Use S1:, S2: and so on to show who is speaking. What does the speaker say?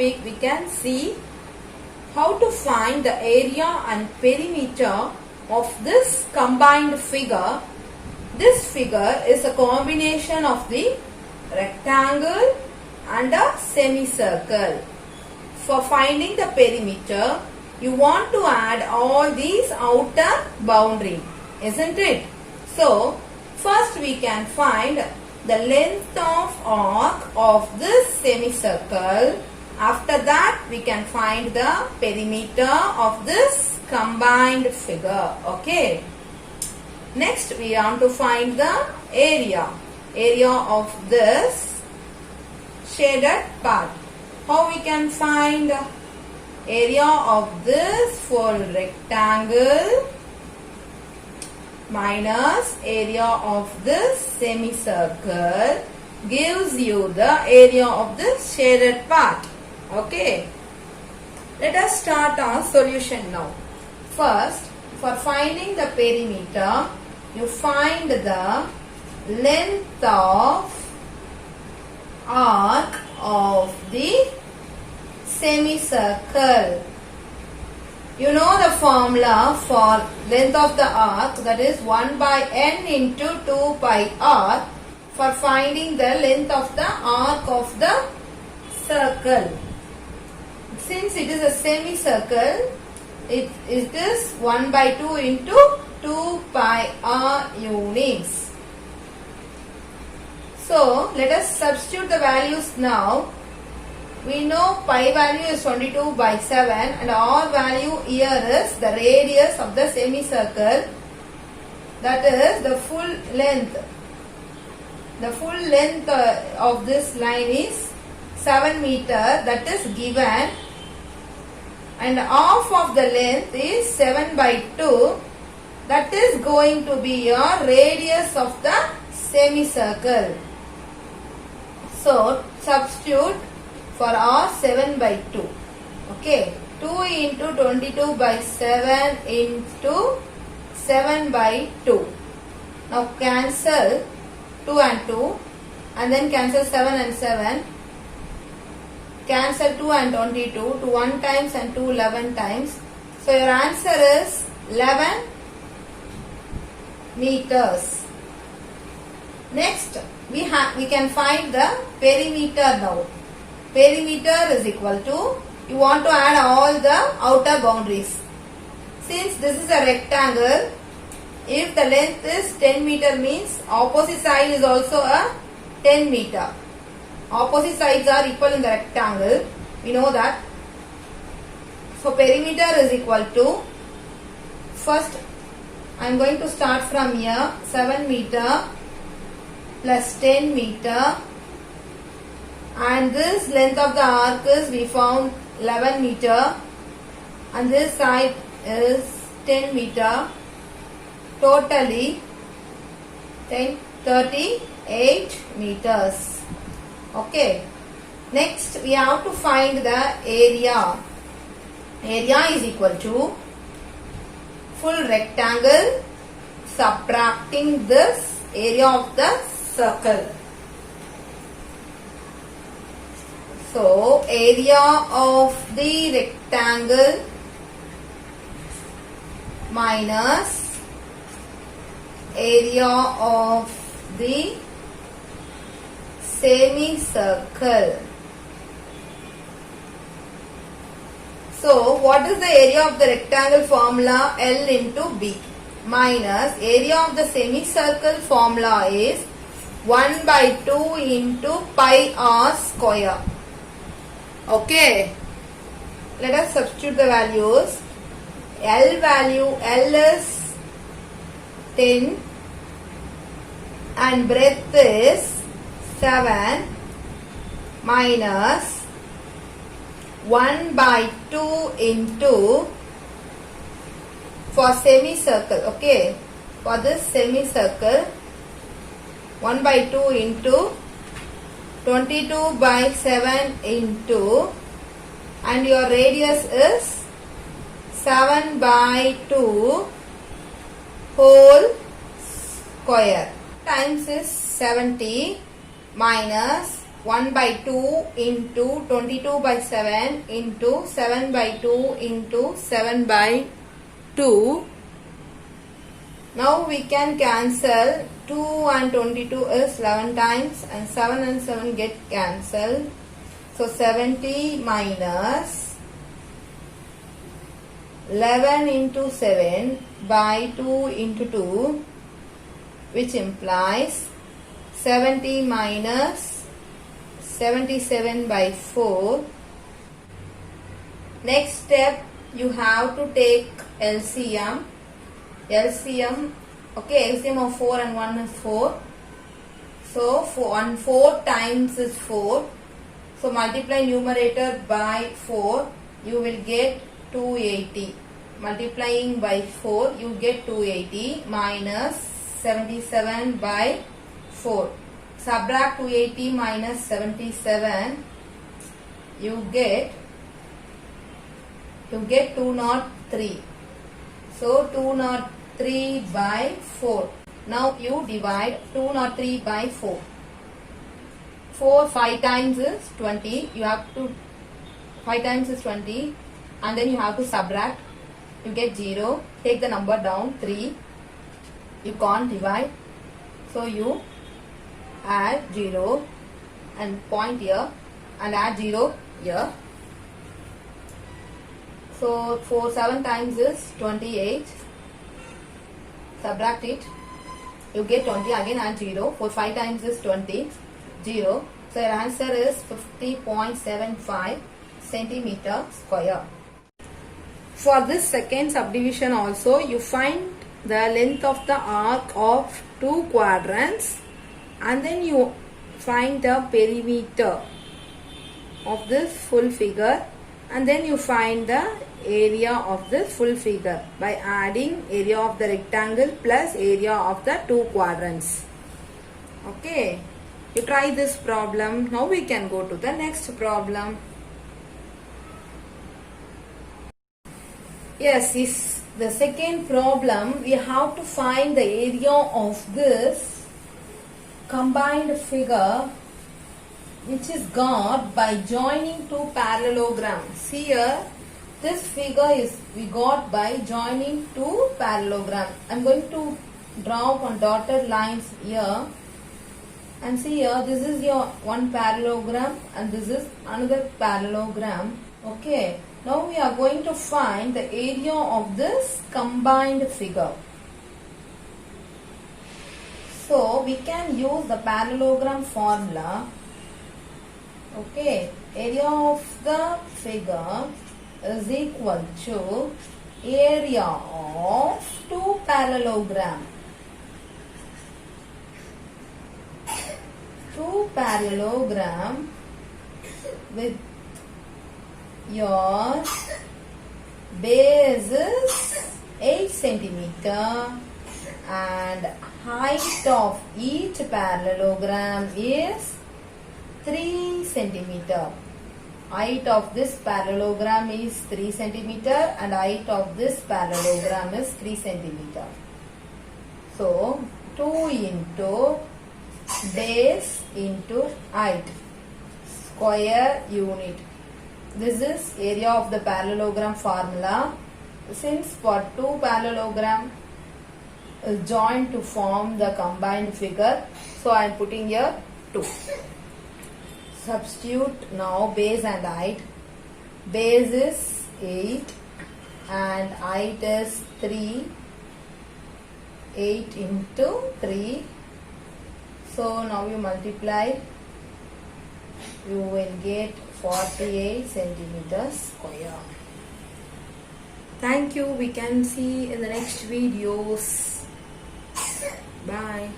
S1: topic we can see how to find the area and perimeter of this combined figure. This figure is a combination of the rectangle and a semicircle. For finding the perimeter, you want to add all these outer boundary, isn't it? So, first we can find the length of arc of this semicircle. After that, we can find the perimeter of this combined figure. Okay. Next, we want to find the area of this shaded part. How we can find area of this full rectangle minus area of this semicircle gives you the area of this shaded part. Okay. Let us start our solution now. First, for finding the perimeter, you find the length of arc of the semicircle. You know the formula for length of the arc, that is 1 by n into 2 pi r for finding the length of the arc of the circle. Since it is a semicircle, it is 1 by 2 into 2 pi r units. So, let us substitute the values now. We know pi value is 22 by 7 and r value here is the radius of the semicircle, that is the full length. The full length of this line is 7 meter, that is given, and half of the length is 7 by 2, that is going to be your radius of the semicircle. So, substitute for r 7 by 2. Okay. 2 into 22 by 7 into 7 by 2. Now cancel 2 and 2 and then cancel 7 and 7. Cancel 2 and 22 to 1 times and 2 11 times. So your answer is 11 meters. Next, we can find the perimeter now. Perimeter is equal to, you want to add all the outer boundaries. Since this is a rectangle, if the length is 10 meter means opposite side is also a 10 meter. Opposite sides are equal in the rectangle. We know that. So perimeter is equal to, first I am going to start from here, 7 meter plus 10 meter. And this length of the arc is, we found 11 meter and this side is 10 meter, totally 38 meters. Okay. Next we have to find the area. Area is equal to full rectangle subtracting this area of the circle. So, area of the rectangle minus area of the semicircle. So, what is the area of the rectangle formula? L into B minus area of the semicircle formula is 1 by 2 into pi r square. Okay, let us substitute the values. L value, L is 10 and breadth is 7 minus 1 by 2 into, for semicircle, okay, for this semicircle 1 by 2 into 22 by 7 into, and your radius is 7 by 2 whole square times is 70 minus 1 by 2 into 22 by 7 into 7 by 2 into 7 by 2. Now we can cancel 2 and 22 is 11 times and 7 and 7 get cancelled. So 70 minus 11 into 7 by 2 into 2, which implies 70 minus 77 by 4. Next step, you have to take LCM. Okay, LCM of 4 and 1 is 4. So 4 times is 4. So multiply numerator by 4, you will get 280. Multiplying by 4, you get 280 minus 77 by 4. Subtract 280 minus 77, you get 203. So 203 by 4. Now you divide 203 by 4. 5 times is 20. You have to 5 times is 20, and then you have to subtract. You get 0. Take the number down 3. You can't divide, so you add 0 and point here and add 0 here. So 7 times is 28. Subtract it. You get 20. Again add 0. 5 times is 20. 0. So your answer is 50.75 centimeter square. For this second subdivision also, you find the length of the arc of 2 quadrants and then you find the perimeter of this full figure and then you find the area of this full figure by adding area of the rectangle plus area of the 2 quadrants. Okay, you try this problem. Now we can go to the next problem. Yes, is the second problem. We have to find the area of this combined figure which is got by joining two parallelograms. Here this figure is we got by joining two parallelograms. I am going to draw one dotted lines here, and see here, this is your one parallelogram and this is another parallelogram. Okay, now we are going to find the area of this combined figure. So we can use the parallelogram formula. Okay, area of the figure is equal to area of two parallelograms. Two parallelogram with your base is 8 centimeter and height of each parallelogram is 3 centimeter. Height of this parallelogram is 3 centimeter and height of this parallelogram is 3 centimeter. So 2 into base into height square unit. This is area of the parallelogram formula. Since for two parallelogram is joined to form the combined figure, so I am putting here 2. Substitute now base and height. Base is 8 and height is 3. 8 into 3. So now you multiply, you will get 48 centimeters square. Thank you. We can see in the next videos. Bye.